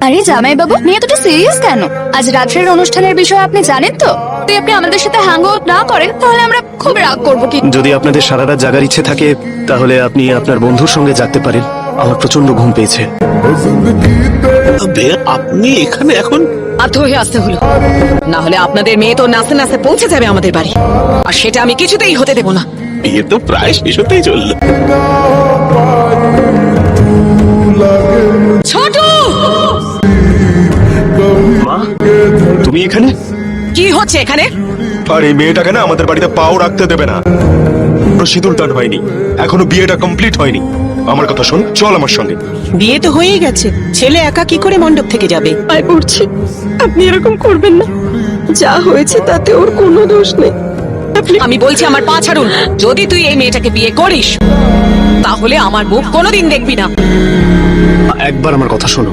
আরে জামাই বাবু, মেয়ে এতটা সিরিয়াস কেন? আজ রাত্রের অনুষ্ঠানের বিষয়ে আপনি জানেন তো? তুই আপনি আমাদের সাথে হ্যাং আউট না করেন তাহলে আমরা খুব রাগ করবো। কি যদি আপনাদের সারা রাত জাগার ইচ্ছে থাকে তাহলে আপনি আপনার বন্ধুর সঙ্গে জাগতে পারেন। আমার প্রচন্ড ঘুম পেয়েছে। আপনি এখানে এখন? বাধ্য হয়ে আসতে হলো, না হলে আপনাদের মেয়ে তো নাচতে নাচতে পৌঁছে যাবে আমাদের বাড়ি, আর সেটা আমি কিছুতেই হতে দেবো না। বিয়ে তো প্রায় শেষ হতেই চললো। ছোট, মা, তুমি এখানে? কি হচ্ছে এখানে? আর এই মেয়েটাকে না আমাদের বাড়িতে পাও রাখতে দেবে না। সিঁদুর দান হয়নি, এখনো বিয়েটা কমপ্লিট হয়নি। আমার কথা শোন, চল আমার সঙ্গে। বিয়ে তো হয়েই গেছে, ছেলে একা কি করে মণ্ডপ থেকে যাবে? আয় পড়ছি, আপনি এরকম করবেন না। যা হয়েছে তাতে ওর কোনো দোষ নেই। আমি বলছি আমার পা ছাড়ুন। যদি তুই এই মেয়েটাকে বিয়ে করিস তাহলে আমার মুখ কোনোদিন দেখবি না। একবার আমার কথা শোনো।